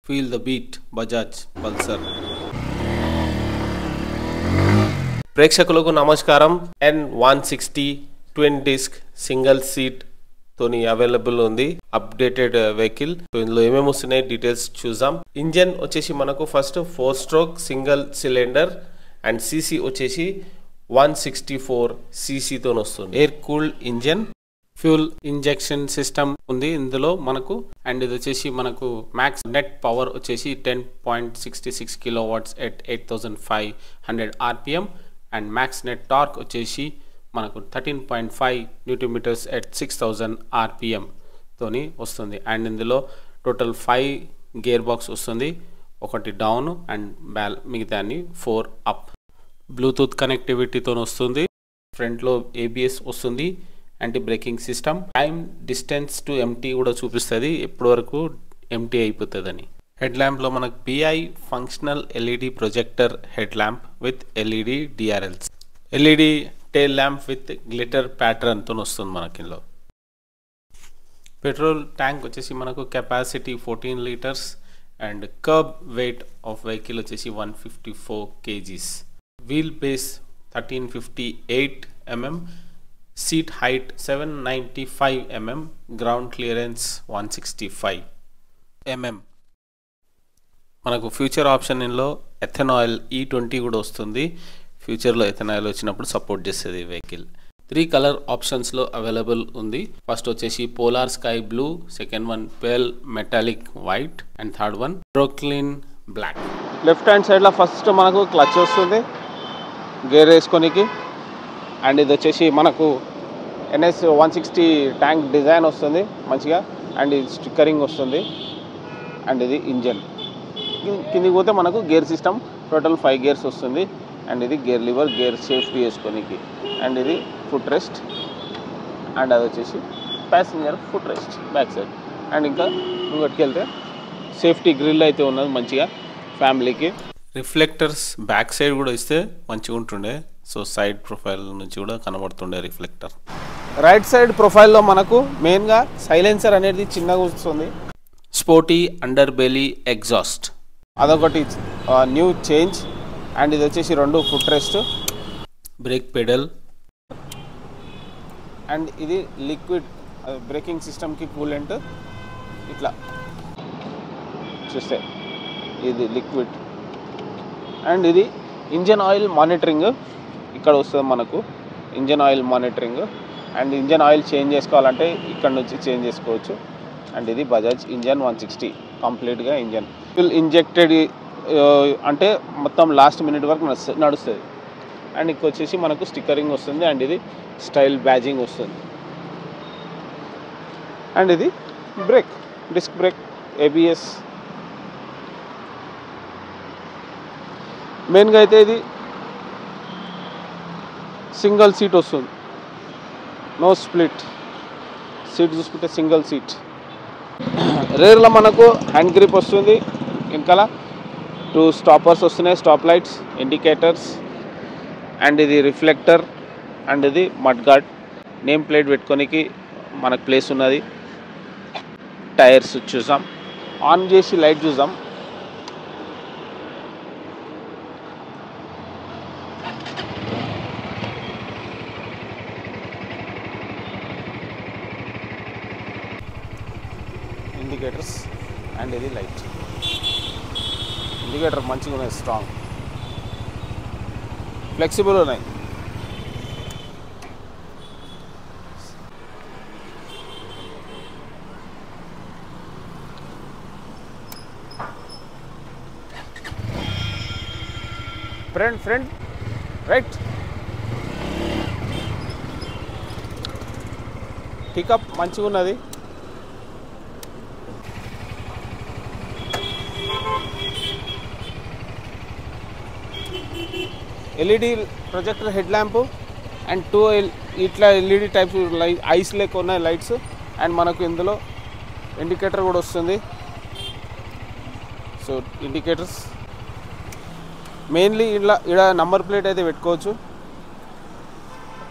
Feel the beat, Bajaj Pulsar. ప్రేక్షకులకు నమస్కారం. N160 twin disc single seat తోని available ఉంది అప్డేటెడ్ వెహికల్. ఇందులో ఏమేమి వస్తున్నాయి డీటెయిల్స్ చూద్దాం. ఇంజన్ వచ్చేసి మనకు first 4 stroke single cylinder and CC వచ్చేసి 164 cc తోని వస్తుంది. Air cooled engine, fuel injection system ఉంది ఇందులో మనకు. అండ్ ఇది వచ్చేసి మనకు మ్యాక్స్ నెట్ పవర్ వచ్చేసి 10.66 kilowatts at 8500 rpm and max net torque వచ్చేసి మనకు 13.5 Nm ఎట్ 6000 rpm తోని వస్తుంది. అండ్ ఇందులో టోటల్ 5 గేర్ బాక్స్ వస్తుంది, ఒకటి డౌన్ అండ్ మిగతా 4 అప్. బ్లూటూత్ కనెక్టివిటీతో వస్తుంది. ఫ్రంట్లో ABS వస్తుంది, anti braking system. Time distance to empty కూడా చూపిస్తుంది, ఎప్పటి వరకు ఎంటీ అయిపోతుందని. హెడ్ ల్యాంప్లో మనకు PI functional LED projector head lamp with LED DRLs. LED tail lamp with glitter ప్యాటర్న్తో వస్తుంది మనకి. ఇందులో పెట్రోల్ ట్యాంక్ వచ్చేసి మనకు capacity 14 litres and kerb weight of vehicle వచ్చేసి 154 kgs. Wheel base 1358 mm, seat height 795 mm, ground clearance 165 mm. మనకు future option ఇందులో ethanol E20 కూడా వస్తుంది. ఫ్యూచర్లో ఎథనాయిల్ వచ్చినప్పుడు సపోర్ట్ చేస్తుంది వెహికల్. 3 కలర్ ఆప్షన్స్లో అవైలబుల్ ఉంది. ఫస్ట్ వచ్చేసి polar sky blue, second one pale metallic white and third one Brooklyn black. Left hand సైడ్లో ఫస్ట్ మనకు క్లచ్ వస్తుంది గేర్ వేసుకోనికి. అండ్ ఇది వచ్చేసి మనకు NS 160 ట్యాంక్ డిజైన్ వస్తుంది మంచిగా. అండ్ ఇది స్టిక్కరింగ్ వస్తుంది. అండ్ ఇది ఇంజన్. కిందికి పోతే మనకు గేర్ సిస్టమ్ టోటల్ 5 గేర్స్ వస్తుంది. అండ్ ఇది గేర్ లివర్, గేర్ సేఫ్టీ వేసుకోనికి. అండ్ ఇది ఫుట్ రెస్ట్. అండ్ అది వచ్చేసి passenger foot rest back side. And ఇంకా ముంగటికి వెళ్తే సేఫ్టీ గ్రిల్ అయితే ఉన్నది మంచిగా ఫ్యామిలీకి. రిఫ్లెక్టర్స్ బ్యాక్ సైడ్ కూడా ఇస్తే మంచిగా ఉంటుండే, సో సైడ్ ప్రొఫైల్ నుంచి కూడా కనబడుతుండే రిఫ్లెక్టర్. రైట్ సైడ్ ప్రొఫైల్లో మనకు మెయిన్గా సైలెన్సర్ అనేది చిన్నగా వస్తుంది. స్పోర్టీ అండర్ బెలీ ఎగ్జాస్ట్ అదొకటి న్యూ చేంజ్. అండ్ ఇది వచ్చేసి 2 foot rest, break pedal. And ఇది లిక్విడ్ బ్రేకింగ్ సిస్టమ్కి కూలెంట్. ఇట్లా చూస్తే ఇది లిక్విడ్. అండ్ ఇది ఇంజన్ ఆయిల్ మానిటరింగ్ ఇక్కడ వస్తుంది మనకు. Engine oil monitoring. And engine oil change చేసుకోవాలంటే ఇక్కడ నుంచి చేంజ్ చేసుకోవచ్చు. అండ్ ఇది బజాజ్ ఇంజన్ 160 కంప్లీట్గా ఇంజన్ ఫుల్ ఇంజెక్టెడ్ అంటే మొత్తం లాస్ట్ మినిట్ వరకు నడుస్తుంది. అండ్ ఇక్కడ వచ్చేసి మనకు స్టిక్కరింగ్ వస్తుంది. అండ్ ఇది స్టైల్ బ్యాజింగ్ వస్తుంది. అండ్ ఇది బ్రేక్, డిస్క్ బ్రేక్, ABS. మెయిన్గా అయితే ఇది సింగిల్ సీట్ వస్తుంది, నో స్ప్లిట్ సీట్. చూసుకుంటే సింగిల్ సీట్. రేర్లో మనకు హ్యాండ్ గ్రిప్ వస్తుంది. వెనకాల 2 స్టాపర్స్ వస్తున్నాయి, స్టాప్ లైట్స్, ఇండికేటర్స్. అండ్ ఇది రిఫ్లెక్టర్. అండ్ ఇది మడ్ గార్డ్. నేమ్ ప్లేట్ పెట్టుకోనికి మనకు ప్లేస్ ఉన్నది. టైర్స్ చూసాం. ఆన్ చేసి లైట్ చూసాం. ఇండికేటర్స్. అండ్ ఇది లైట్. ఇండికేటర్ మంచిగా ఉన్నాయి, స్ట్రాంగ్, ఫ్లెక్సిబుల్ ఉన్నాయి. ఫ్రంట్ రైట్ పికప్ మంచిగా ఉన్నది. LED projector head lamp and 2 ఇట్లా LED టైప్స్ ఐస్ లెక్క ఉన్నాయి లైట్స్. అండ్ మనకు ఇందులో ఇండికేటర్ కూడా వస్తుంది. సో ఇండికేటర్స్ మెయిన్లీ ఇలా నంబర్ ప్లేట్ అయితే పెట్టుకోవచ్చు.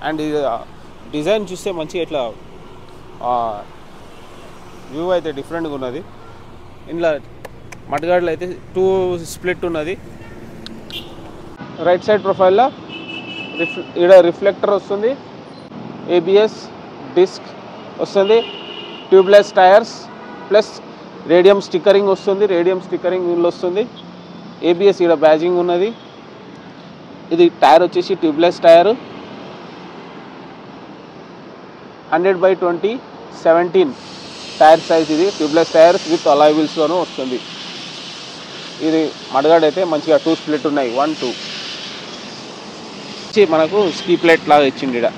అండ్ డిజైన్ చూస్తే మంచిగా ఇట్లా వ్యూ అయితే డిఫరెంట్గా ఉన్నది. ఇందులో మడ్గార్డ్లో అయితే 2 స్ప్లిట్ ఉన్నది. రైట్ సైడ్ ప్రొఫైల్లో ఇక్కడ రిఫ్లెక్టర్ వస్తుంది, ఏబిఎస్ డిస్క్ వస్తుంది, tubeless tyres plus radium stickering వస్తుంది. రేడియం స్టిక్కరింగ్ వీళ్ళు వస్తుంది. ఏబిఎస్ ఇక్కడ బ్యాజింగ్ ఉన్నది. ఇది టైర్ వచ్చేసి ట్యూబ్లెస్ టైర్ 100/20 17 టైర్ సైజ్. ఇది ట్యూబ్లెస్ టైర్స్ విత్ అలాయ్ వీల్స్లోనూ వస్తుంది. ఇది మడ్గార్డ్ అయితే మంచిగా 2 స్ప్లిట్ ఉన్నాయి, 1 2 మనకు స్కీ ప్లేట్ లాగా ఇచ్చింది ఇక్కడ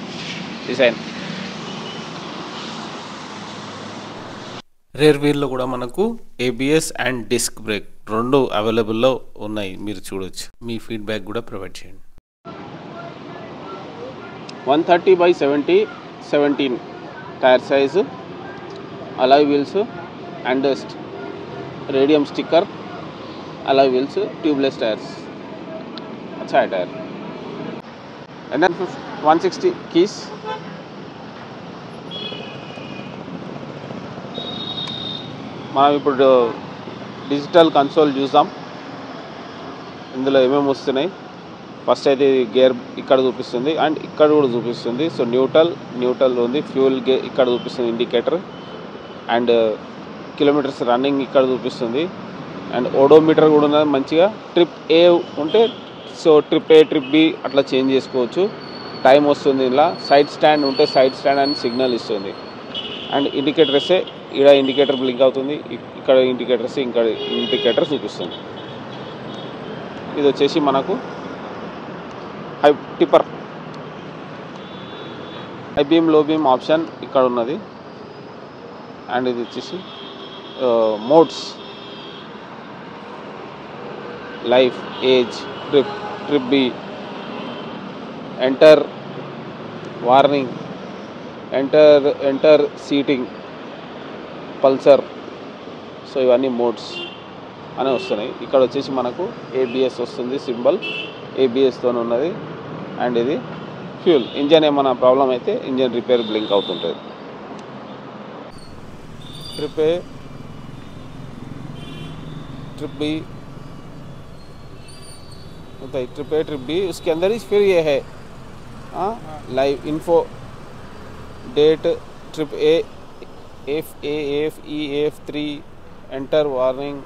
డిజైన్. రేర్ వీల్లో కూడా మనకు ఏబిఎస్ అండ్ డిస్క్ బ్రేక్ 2 అవైలబుల్లో ఉన్నాయి, మీరు చూడొచ్చు. మీ ఫీడ్బ్యాక్ కూడా ప్రొవైడ్ చేయండి. 130/70 17 tyre size, alloy wheels and radium sticker, alloy wheels, tubeless tyres, अच्छा है टायर. And then 160 keys. మనం ఇప్పుడు డిజిటల్ కన్సోల్ చూద్దాం, ఇందులో ఏమేమి వస్తున్నాయి. ఫస్ట్ అయితే గేర్ ఇక్కడ చూపిస్తుంది అండ్ ఇక్కడ కూడా చూపిస్తుంది. సో న్యూట్రల్ ఉంది, ఫ్యూల్ గేర్ ఇక్కడ చూపిస్తుంది, ఇండికేటర్ అండ్ కిలోమీటర్స్ రన్నింగ్ ఇక్కడ చూపిస్తుంది అండ్ ఓడోమీటర్ కూడా ఉన్నది మంచిగా. ట్రిప్ ఏ ఉంటే సో ట్రిప్ ఏ ట్రిప్ బి అట్లా చేంజ్ చేసుకోవచ్చు. టైం వస్తుంది ఇలా. సైడ్ స్టాండ్ ఉంటే సైడ్ స్టాండ్ అని సిగ్నల్ ఇస్తుంది అండ్ ఇండికేటర్ వస్తే ఇక్కడ ఇండికేటర్ బ్లింక్ అవుతుంది, ఇక్కడ ఇండికేటర్ వస్తే ఇక్కడ ఇండికేటర్ చూపిస్తుంది. ఇది వచ్చేసి మనకు high dipper, high beam low beam option ఇక్కడ ఉన్నది అండ్ ఇది వచ్చేసి modes life, age, trip B, enter, warning, enter seating, Pulsar. So ఇవన్నీ మోడ్స్ అని వస్తున్నాయి. ఇక్కడ వచ్చేసి మనకు ఏబిఎస్ వస్తుంది, సింబల్ ఏబిఎస్తో ఉన్నది అండ్ ఇది ఫ్యూల్. ఇంజన్ ఏమైనా ప్రాబ్లం అయితే ఇంజన్ రిపేర్ బ్లింక్ అవుతుంటుంది. ट्रिप ए, ट्रिप बी होता है, ट्रिप ए ट्रिप बी, उसके अंदर ही फिर ये है live info, date, trip A, F A, F E, F3, enter warning,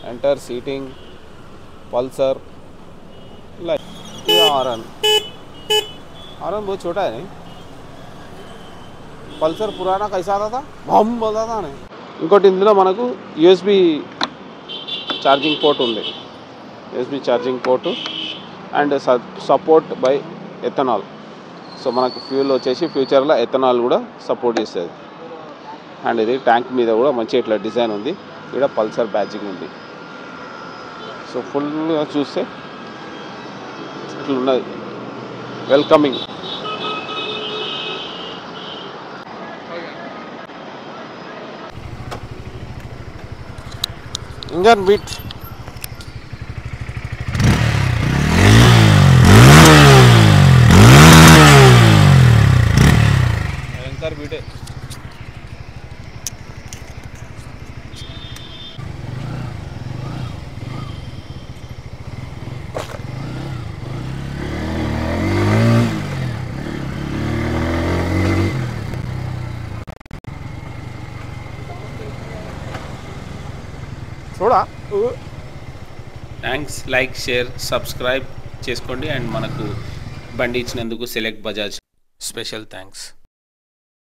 enter seating, Pulsar, live. ये हॉर्न बहुत छोटा है नहीं. पल्सर पुराना कैसा आता था, बम बोलता था नहीं. ఇంకోటి ఇందులో మనకు యూఎస్బి ఛార్జింగ్ పోర్ట్ ఉంది, USB charging port and support by ethanol. So మనకు ఫ్యూల్ వచ్చేసి ఫ్యూచర్లో ఎథనాల్ కూడా సపోర్ట్ చేస్తుంది అండ్ ఇది ట్యాంక్ మీద కూడా మంచి ఇట్లా డిజైన్ ఉంది. ఇక్కడ పల్సర్ బ్యాడ్జింగ్ ఉంది. సో ఫుల్గా చూస్తే ఇట్లా ఉన్నది, వెల్కమింగ్. इंजन बीट भयंकर बीट है. చూడా. థ్యాంక్స్. లైక్, షేర్, సబ్స్క్రైబ్ చేసుకోండి అండ్ మనకు బండి ఇచ్చినందుకు సెలెక్ట్ బజాజ్ స్పెషల్ థ్యాంక్స్.